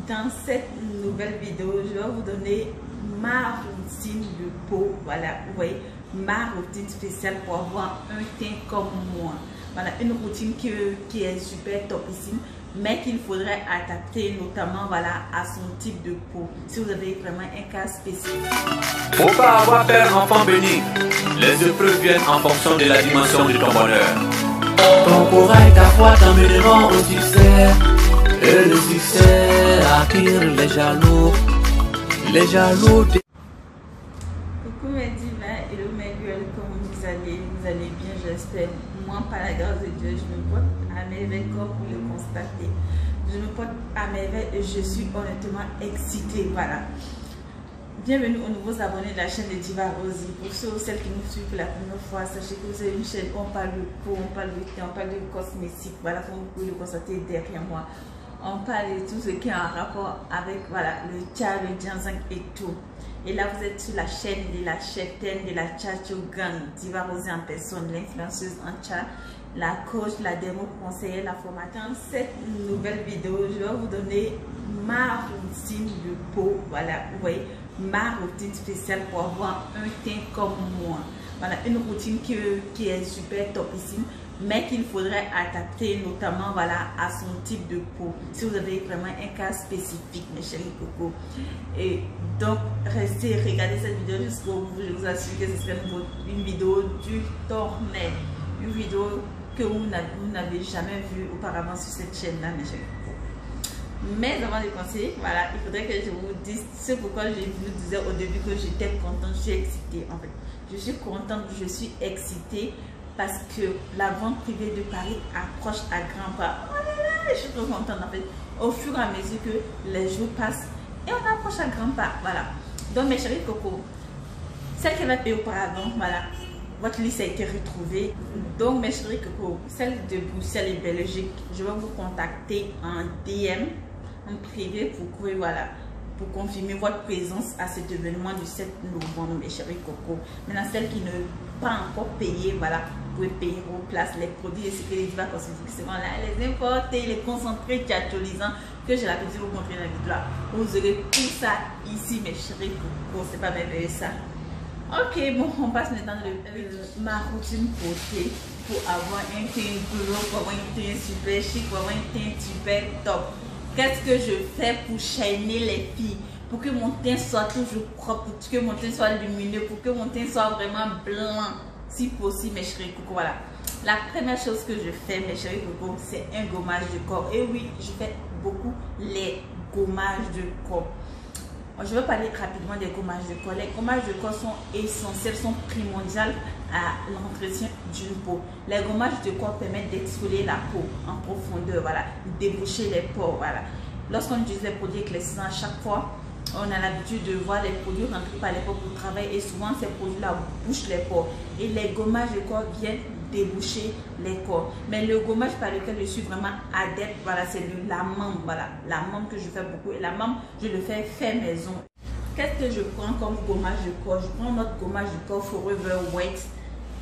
Dans cette nouvelle vidéo, je vais vous donner ma routine de peau. Voilà, vous voyez, ma routine spéciale pour avoir un teint comme moi. Voilà, une routine qui est super topissime, mais qu'il faudrait adapter notamment voilà, à son type de peau. Si vous avez vraiment un cas spécifique. Faut pas avoir peur, enfant béni. Les épreuves viennent en fonction de la dimension de ton bonheur. Ton courage, ta foi t'emmèneront au succès. Et le succès attire les jaloux. Les jaloux. Coucou mes divins, hello mes girls, comment vous allez bien, j'espère. Moi, par la grâce de Dieu, je me porte à merveille comme vous le constatez. Je me porte à merveille et je suis honnêtement excitée, voilà. Bienvenue aux nouveaux abonnés de la chaîne de Diva Rosie. Pour ceux ou celles qui nous suivent pour la première fois, sachez que vous avez une chaîne où on parle de peau, on parle de teint, on parle de cosmétiques, voilà, comme vous pouvez le constater derrière moi. On parle de tout ce qui est en rapport avec voilà, le tcha, le ginseng et tout. Et là, vous êtes sur la chaîne de la cheftaine de la Tcha Gang, Diva Rosie en personne, l'influenceuse en tcha, la coach, la démo conseillère, la formatrice. Dans cette nouvelle vidéo, je vais vous donner ma routine de peau. Voilà, vous voyez, ma routine spéciale pour avoir un teint comme moi. Voilà, une routine qui est super topissime, mais qu'il faudrait adapter notamment voilà, à son type de peau. Si vous avez vraiment un cas spécifique, mes chéris coco. Et donc, restez, regardez cette vidéo jusqu'au bout. Je vous assure que ce serait une vidéo du tournée. Une vidéo que vous n'avez jamais vue auparavant sur cette chaîne-là, mes chéris coco. Mais avant de commencer, voilà, il faudrait que je vous dise ce pourquoi je vous disais au début que j'étais contente, je suis excitée en fait. Je suis contente, je suis excitée parce que la vente privée de Paris approche à grands pas. Oh là là, je suis trop contente en fait. Au fur et à mesure que les jours passent et on approche à grands pas, voilà. Donc mes chéris coco, celle qui va payer auparavant, voilà, votre liste a été retrouvée. Donc mes chéris coco, celle de Bruxelles et Belgique, je vais vous contacter en DM, en privé pour que voilà, pour confirmer votre présence à cet événement du 7 novembre, mes chéris coco. Maintenant, celles qui ne pas encore payé, voilà, vous pouvez payer vos places, les produits et ce que les divas cosmétiques seront là, les importés, les concentrés tchatcholisants que j'ai l'habitude de vous montrer dans la vidéo là. Vous aurez tout ça ici, mes chéris coco, c'est pas merveilleux ça. Ok, bon, on passe maintenant de ma routine beauté pour avoir un teint glow, pour avoir un teint super chic, pour avoir un teint super top. Qu'est-ce que je fais pour chaîner les filles, pour que mon teint soit toujours propre, pour que mon teint soit lumineux, pour que mon teint soit vraiment blanc, si possible, mes chéris coco. Voilà. La première chose que je fais, mes chéris coco, c'est un gommage de corps. Et oui, je fais beaucoup les gommages de corps. Je vais parler rapidement des gommages de corps. Les gommages de corps sont essentiels, sont primordiaux à l'entretien d'une peau. Les gommages de corps permettent d'exfolier la peau en profondeur, voilà, déboucher les pores, voilà. Lorsqu'on utilise les produits éclaircissants, à chaque fois, on a l'habitude de voir les produits rentrer par les pores pour travailler et souvent ces produits-là bouchent les pores. Et les gommages de corps viennent déboucher les corps. Mais le gommage par lequel je suis vraiment adepte, voilà, c'est la membre, voilà, la membre que je fais beaucoup. Et la membre, je le fais fait maison. Qu'est-ce que je prends comme gommage de corps? Je prends notre gommage de corps Forever White,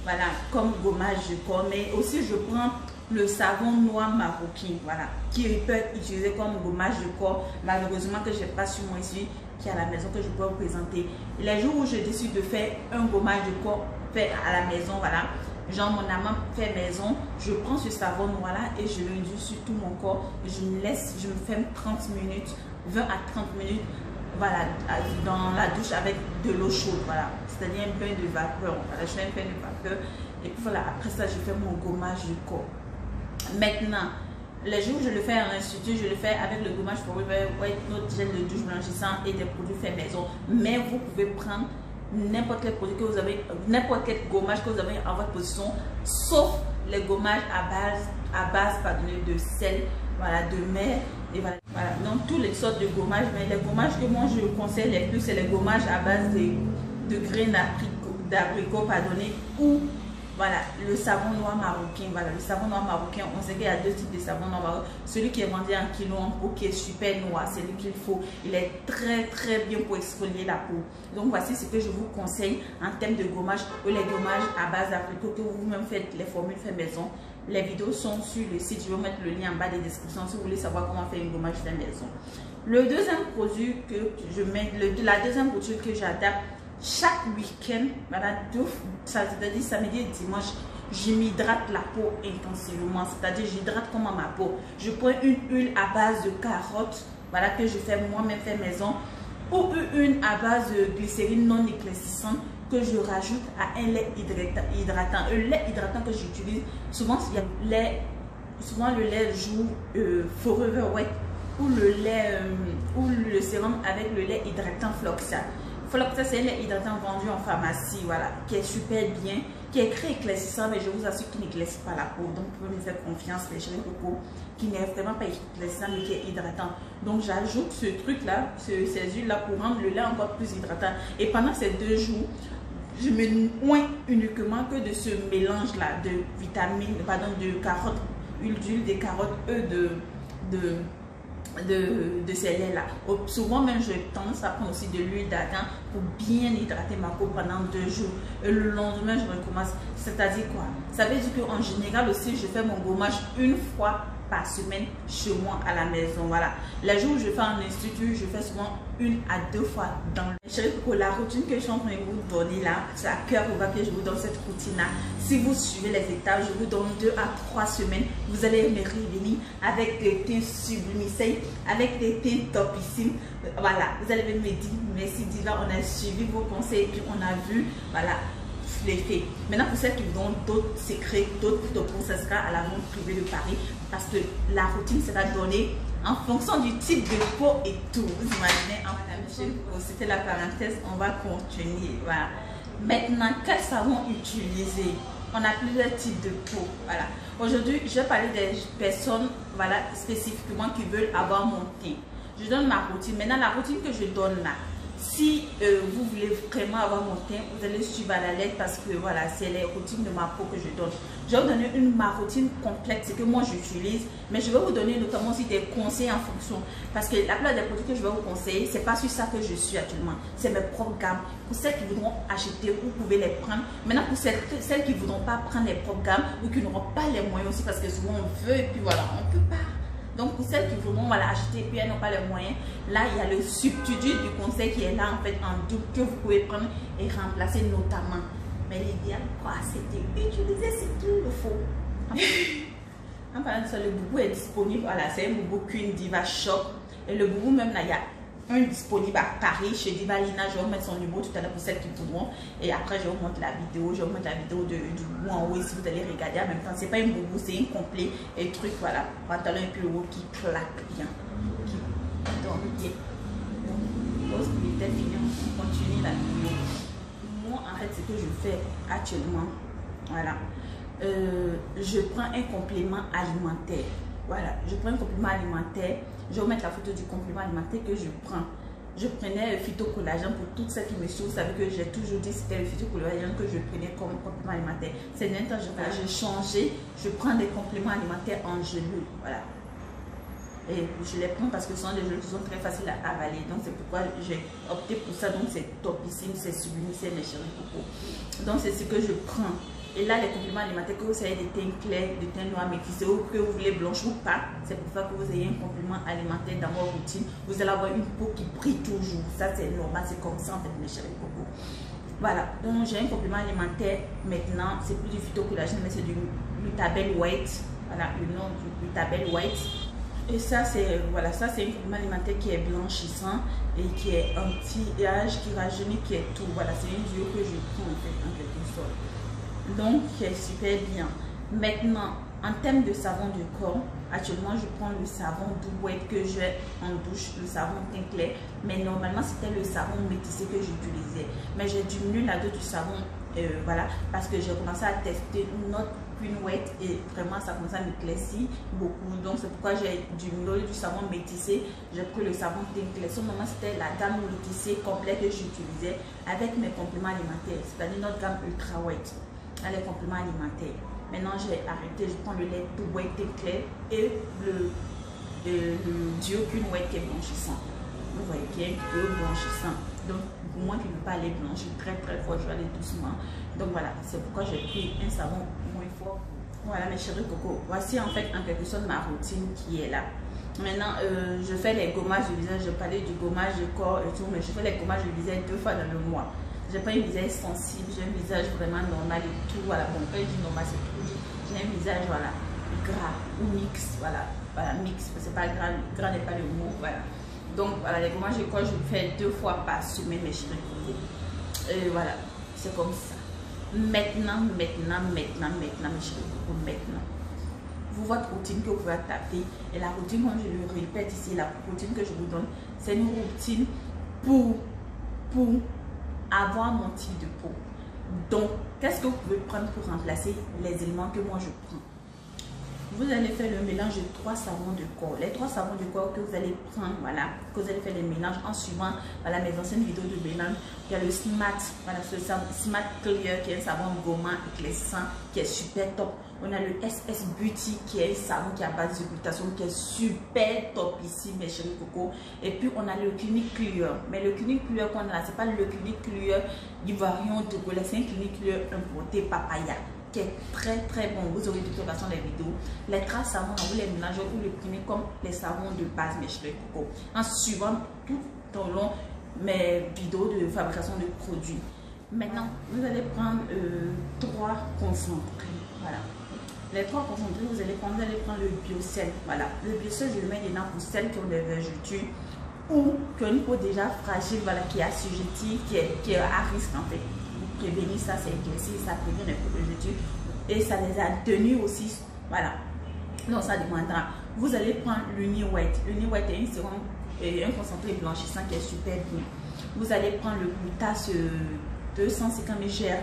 voilà, comme gommage de corps. Mais aussi, je prends le savon noir marocain, voilà, qui peut être utilisé comme gommage de corps. Malheureusement que je n'ai pas sur moi ici, qui est à la maison, que je peux vous présenter. Les jours où je décide de faire un gommage de corps fait à la maison, voilà, genre mon amant fait maison, je prends ce savon noir là et je l'induis sur tout mon corps. Je me laisse, je me fais 30 minutes, 20 à 30 minutes, voilà, dans la douche avec de l'eau chaude, voilà, c'est-à-dire un bain de vapeur, voilà, je fais un bain de vapeur et puis voilà, après ça je fais mon gommage du corps. Maintenant, les jours où je le fais à l'institut, je le fais avec le gommage Forever White, notre gel de douche blanchissant et des produits faits maison. Mais vous pouvez prendre n'importe quel produit que vous avez, n'importe quel gommage que vous avez en votre position, sauf les gommages à base pardonnez, de sel, voilà, de mer. Et voilà, donc toutes les sortes de gommages, mais les gommages que moi je conseille les plus, c'est les gommages à base de graines d'abricot, pardonnez, ou voilà, le savon noir marocain. Voilà, le savon noir marocain, on sait qu'il y a deux types de savon noir marocain. Celui qui est vendu en kilo en pot, qui est super noir, c'est lui qu'il faut. Il est très très bien pour exfolier la peau. Donc voici ce que je vous conseille en termes de gommage, ou les gommages à base d'abricot que vous-même faites les formules fait maison. Les vidéos sont sur le site. Je vais mettre le lien en bas des descriptions si vous voulez savoir comment faire une gommage fait maison. Le deuxième produit que je mets, la deuxième boutique que j'adapte chaque week-end, voilà, c'est-à-dire samedi et dimanche, je m'hydrate la peau intensivement, c'est-à-dire j'hydrate comment ma peau. Je prends une huile à base de carottes, voilà, que je fais moi-même fait maison, ou une à base de glycérine non éclaircissante que je rajoute à un lait hydratant. Le lait hydratant que j'utilise, souvent il y a le lait joue Forever Wet ou le sérum avec le lait hydratant Floxa. Floxa, c'est un lait hydratant vendu en pharmacie, voilà, qui est super bien, qui est très éclaircissant, mais je vous assure qu'il n'éclaircit pas la peau. Donc, vous pouvez me faire confiance, les chéris coco, qui n'est vraiment pas éclaircissant, mais qui est hydratant. Donc, j'ajoute ce truc-là, ces huiles-là, pour rendre le lait encore plus hydratant. Et pendant ces 2 jours, je me noie uniquement que de ce mélange-là de vitamines, pardon, de carottes, huile d'huile des carottes, de ces laits-là. Souvent même, j'ai tendance à prendre aussi de l'huile d'argan pour bien hydrater ma peau pendant 2 jours. Et le lendemain, je recommence. C'est-à-dire quoi? Ça veut dire qu'en général aussi, je fais mon gommage une fois par semaine chez moi à la maison. Voilà. Les jours où je fais en institut, je fais souvent 1 à 2 fois dans le... Chérie Coco, la routine que je suis en train de vous donner là, c'est à cœur ouvert que je vous donne cette routine là. Si vous suivez les étapes, je vous donne 2 à 3 semaines. Vous allez me revenir avec des teints sublimissés, avec des teints topissimes. Voilà, vous allez me dire merci Diva, on a suivi vos conseils et puis on a vu, voilà, l'effet. Maintenant, pour celles qui vous donnent d'autres secrets, d'autres photos, ça sera à la vente privée de Paris parce que la routine sera donnée en fonction du type de peau et tout. Vous imaginez, c'était la parenthèse, on va continuer. Voilà. Maintenant, quel savon utiliser? On a plusieurs types de peau. Voilà. Aujourd'hui, je vais parler des personnes, voilà, spécifiquement qui veulent avoir mon teint. Je donne ma routine. Maintenant, la routine que je donne là, si vous voulez vraiment avoir mon teint, vous allez suivre à la lettre parce que voilà, c'est les routines de ma peau que je donne. Je vais vous donner ma routine complète, c'est que moi j'utilise, mais je vais vous donner notamment aussi des conseils en fonction. Parce que la plupart des produits que je vais vous conseiller, c'est pas sur ça que je suis actuellement. C'est mes propres gammes. Pour celles qui voudront acheter, vous pouvez les prendre. Maintenant, pour celles qui ne voudront pas prendre les propres gammes ou qui n'auront pas les moyens aussi, parce que souvent on veut et puis voilà, on ne peut pas. Donc pour celles qui voudront voilà, acheter et puis elles n'ont pas les moyens, là il y a le substitut du conseil qui est là en fait en double que vous pouvez prendre et remplacer notamment. Mais l'idéal quoi, c'était utiliser ce qu'il faut. En parlant de ça, le boubou est disponible, voilà, c'est un boubou Queen Diva Shop. Et le boubou même là, il y a un disponible à Paris chez Diva Lina. Je vais vous mettre son numéro tout à l'heure pour celles qui voudront. Et après, je vais vous montrer la vidéo. Je vais vous mettre la vidéo du boubou en haut. Et si vous allez regarder en même temps, c'est pas un boubou, c'est un complet. Et truc, voilà, pantalon et puis le haut qui claque bien. Qui donne bien. Donc, il était fini. On continue la vidéo. Moi, en fait, ce que je fais actuellement, voilà, je prends un complément alimentaire. Voilà, je prends un complément alimentaire. Je vais vous mettre la photo du complément alimentaire que je prends. Je prenais le phytocollagène pour toutes celles qui me suivent. Vous savez que j'ai toujours dit que c'était le phytocollagène que je prenais comme complément alimentaire. C'est maintenant que j'ai changé. Je prends des compléments alimentaires en gelule. Voilà. Et je les prends parce que ce sont des gelules qui sont très faciles à avaler. Donc c'est pourquoi j'ai opté pour ça. Donc c'est topissime, c'est sublime, c'est mes chéris coco. Donc c'est ce que je prends. Et là, les compléments alimentaires, que vous avez des teints clairs, des teints noirs métissés, ou que vous voulez blanche ou pas, c'est pour ça que vous ayez un complément alimentaire dans votre routine. Vous allez avoir une peau qui brille toujours. Ça, c'est normal, c'est comme ça en fait, mes chéris coco. Voilà, donc j'ai un complément alimentaire maintenant. C'est plus du phytocollagène, mais c'est du Lutabel White. Voilà, le nom du Lutabel White. Et ça, c'est voilà, ça c'est un complément alimentaire qui est blanchissant et qui est anti-âge, qui rajeunit, qui est tout. Voilà, c'est une duo que je prends en fait, en quelque sorte. Donc, qui est super bien. Maintenant, en termes de savon de corps, actuellement, je prends le savon Douette que j'ai en douche, le savon teint clair. Mais normalement, c'était le savon métissé que j'utilisais. Mais j'ai diminué la dose du savon, voilà, parce que j'ai commencé à tester notre Queen Wet et vraiment, ça commence à m'éclaircir beaucoup. Donc, c'est pourquoi j'ai diminué du savon métissé. J'ai pris le savon teint clair. Ce moment, c'était la gamme métissée complète que j'utilisais avec mes compléments alimentaires, c'est-à-dire notre gamme Ultra White. Les compléments alimentaires. Maintenant, j'ai arrêté. Je prends le lait tout white et clair et le duo Queen White qui est blanchissant. Vous voyez, qui est un peu blanchissant. Donc, pour moi qui ne veux pas aller blanchir très très fort, je vais aller doucement. Donc voilà, c'est pourquoi j'ai pris un savon moins fort Voilà mes chéris coco, voici en fait en quelque sorte ma routine qui est là. Maintenant, je fais les gommages de visage, je parlais du gommage de corps et tout, mais je fais les gommages de visage 2 fois dans le mois. J'ai pas un visage sensible, j'ai un visage vraiment normal et tout, voilà. Bon, quand je dis normal, c'est tout. J'ai un visage, voilà, gras ou mix, voilà, mix, c'est pas gras, gras n'est pas le mot, voilà. Donc, voilà, les gommages de corps, je le fais 2 fois par semaine, mes chéris coco. Et voilà, c'est comme ça. Maintenant, mes chéris coco, maintenant. Vous, votre routine que vous pouvez taper, et la routine, comme je le répète ici, la routine que je vous donne, c'est une routine pour avoir mon type de peau. Donc, qu'est-ce que vous pouvez prendre pour remplacer les éléments que moi je prends? Vous allez faire le mélange de 3 savons de corps. Les 3 savons de corps que vous allez prendre, voilà, que vous allez faire les mélanges en suivant, voilà, mes anciennes vidéos de mélange. Il y a le Smart, voilà, ce Smart Clear qui est un savon gommant éclaircissant qui est super top. On a le SS Beauty qui est un savon qui est à base de glutathione qui est super top ici, mes chéris coco. Et puis on a le Clinique Clear. Mais le Clinique Clear qu'on a là, c'est pas le Clinique Clear Ivoirion de Gaulle, c'est un Clinique Clear importé papaya, qui est très bon. Vous aurez de toute façon les vidéos. Les 3 savons, vous les mélangez ou les prenez comme les savons de base, mes chéris coco, en suivant tout au long mes vidéos de fabrication de produits. Maintenant, vous allez prendre 3 concentrés. Voilà. Les 3 concentrés, vous allez prendre le Biocel. Voilà. Le Biocel, je le mets dedans pour celles qui ont des vergetures ou qui ont une peau déjà fragile, voilà, qui est assujettie, qui est à risque en fait. Prévenir ça, c'est éclairci, ça prévient les peaux de vergetures et ça les a tenues aussi. Voilà. Donc ça dépendra. Vous allez prendre l'Uni White. L'Uni White est un sérum et un concentré blanchissant qui est super bien. Vous allez prendre le Glutas 250 mg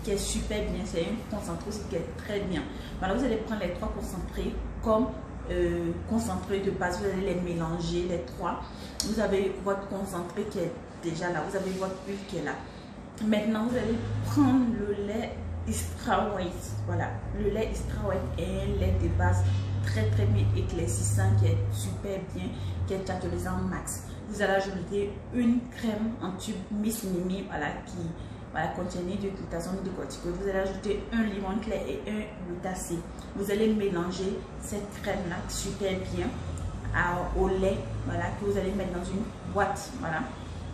qui est super bien. C'est un concentré aussi qui est très bien. Voilà, vous allez prendre les 3 concentrés comme concentré de base. Vous allez les mélanger, les 3. Vous avez votre concentré qui est déjà là. Vous avez votre huile qui est là. Maintenant, vous allez prendre le lait Extra White. Voilà, le lait Extra White est un lait de base très bien éclaircissant qui est super bien, qui est tatolisant max. Vous allez ajouter une crème en tube Miss Mimi, voilà, qui contient de glutathione de corticoïdes. Vous allez ajouter un limon clair et un glutacé. Vous allez mélanger cette crème là super bien au lait, voilà, que vous allez mettre dans une boîte, voilà.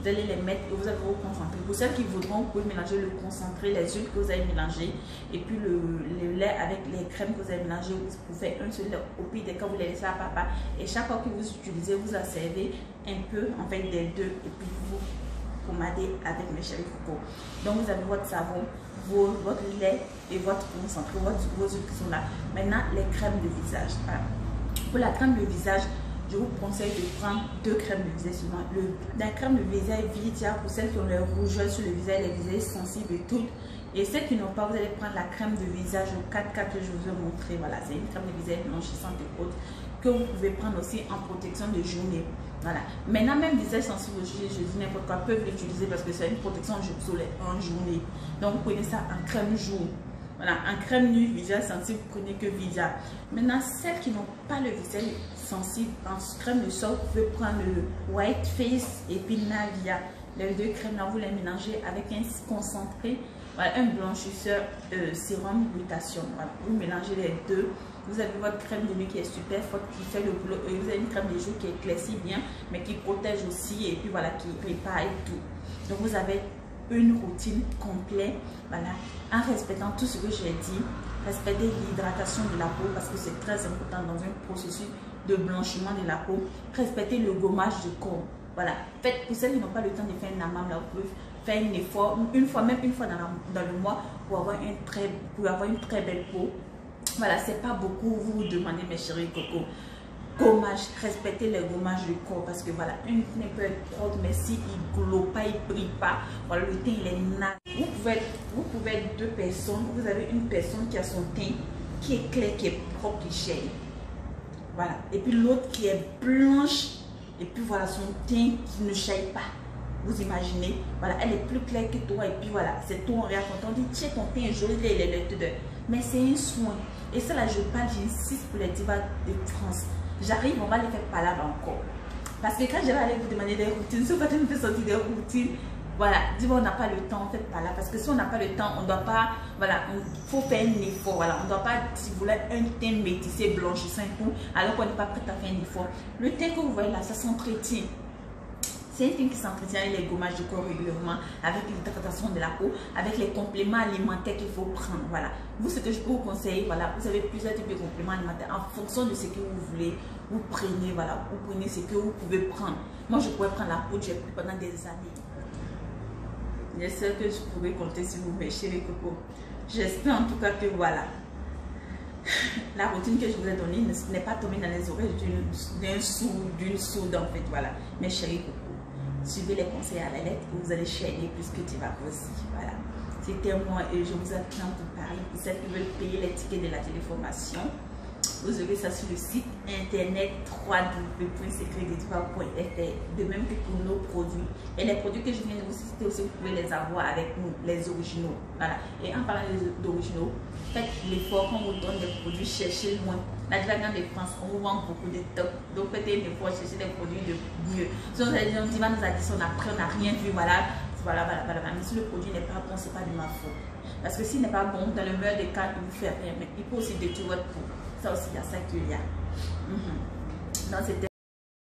Vous allez les mettre et vous allez vous concentrer. Pour celles qui voudront, vous pouvez mélanger le concentré, les huiles que vous avez mélangées et puis le lait avec les crèmes que vous avez mélangées. Vous faites un seul lait. Au pire des cas, vous les laissez à papa. Et chaque fois que vous utilisez, vous asservez un peu en fait des deux et puis vous pommadez avec mes chéris coco. Donc vous avez votre savon, votre lait et votre concentré, vos huiles qui sont là. Maintenant, les crèmes de visage. Voilà. Pour la crème de visage, je vous conseille de prendre 2 crèmes de visage seulement. La crème de visage Vidia pour celles qui ont les rougeurs sur le visage, les visages sensibles et tout. Et celles qui n'ont pas, vous allez prendre la crème de visage au 4x4 que je vous ai montré. Voilà, c'est une crème de visage blanchissante et haute que vous pouvez prendre aussi en protection de journée. Voilà. Maintenant, même visage sensible, je dis n'importe quoi, peuvent l'utiliser parce que c'est une protection en journée. Donc, vous prenez ça en crème jour. Voilà, en crème nuit, visage sensible, vous prenez que Vidia. Maintenant, celles qui n'ont pas le visage sensible, en crème de sol, vous pouvez prendre le White Face et puis Navia. Les 2 crèmes là, vous les mélangez avec un concentré, voilà, un blanchisseur sérum glutathione. Voilà, vous mélangez les 2. Vous avez votre crème de nuit qui est super forte, qui fait le boulot. Et vous avez une crème de jour qui éclaircit bien, mais qui protège aussi et puis voilà, qui répare et tout. Donc vous avez une routine complète, voilà, en respectant tout ce que j'ai dit. Respectez l'hydratation de la peau parce que c'est très important dans un processus de blanchiment de la peau. Respectez le gommage du corps. Voilà, faites, pour celles qui n'ont pas le temps de faire un amam, là, vous pouvez faire un effort, une fois dans le mois pour avoir une très belle peau. Voilà, c'est pas beaucoup, vous vous demandez mes chéris coco. Gommage, respectez les gommages du corps parce que voilà, une teint peut être propre, mais si il ne glow pas, il ne brille pas, voilà, le teint il est nat. Vous pouvez être 2 personnes, vous avez une personne qui a son teint qui est clair, qui est propre, qui est voilà, et puis l'autre qui est blanche, et puis voilà, son teint qui ne chaille pas. Vous imaginez, voilà, elle est plus claire que toi, et puis voilà, c'est tout en réaction. On dit, tiens, ton teint est joli, il est le mais c'est un soin. Et ça là, je parle, j'insiste pour les divas de France. J'arrive, on va les faire parler encore. Parce que quand je vais aller vous demander des routines, si vous faites une sortir des routines, Voilà, dis-moi, on n'a pas le temps, faites pas là. Parce que si on n'a pas le temps, on ne doit pas, voilà, il faut faire un effort. Voilà, on ne doit pas, si vous voulez, un teint métissé, blanchissant et tout, alors qu'on n'est pas prêt à faire un effort. Le teint que vous voyez là, ça s'entretient. C'est un teint qui s'entretient avec les gommages du corps régulièrement, avec l'hydratation de la peau, avec les compléments alimentaires qu'il faut prendre. Voilà. Vous, ce que je peux vous conseiller, voilà, vous avez plusieurs types de compléments alimentaires. En fonction de ce que vous voulez, vous prenez, voilà, vous prenez ce que vous pouvez prendre. Moi, je pourrais prendre la poudre, j'ai pris pendant des années. J'espère que je pourrais compter sur vous, mes chéris cocos. J'espère en tout cas que voilà, la routine que je vous ai donnée n'est pas tombée dans les oreilles d'une sourde en fait. Voilà, mes chéris cocos. Suivez les conseils à la lettre et vous allez chaîner plus que tu vas aussi. Voilà, c'était moi et je vous attends pour parler. Pour celles qui veulent payer les tickets de la téléformation, vous aurez ça sur le site internet www.secretdediva.fr. De même que pour nos produits. Et les produits que je viens de vous citer aussi, vous pouvez les avoir avec nous, les originaux. Voilà. Et en parlant d'originaux, faites l'effort quand on vous donne des produits, cherchez loin. La Diva de France, on vous vend beaucoup de top. Donc faites un effort, cherchez des produits de mieux. Si on Diva nous a dit ça, on n'a rien vu, voilà. Voilà. Mais si le produit n'est pas bon, c'est pas de ma faute. Parce que s'il n'est pas bon, dans le meilleur des cas, il vous fait rien. Mais il peut aussi détruire votre peau. Ça aussi, il y a ça qu'il y a. Donc, c'était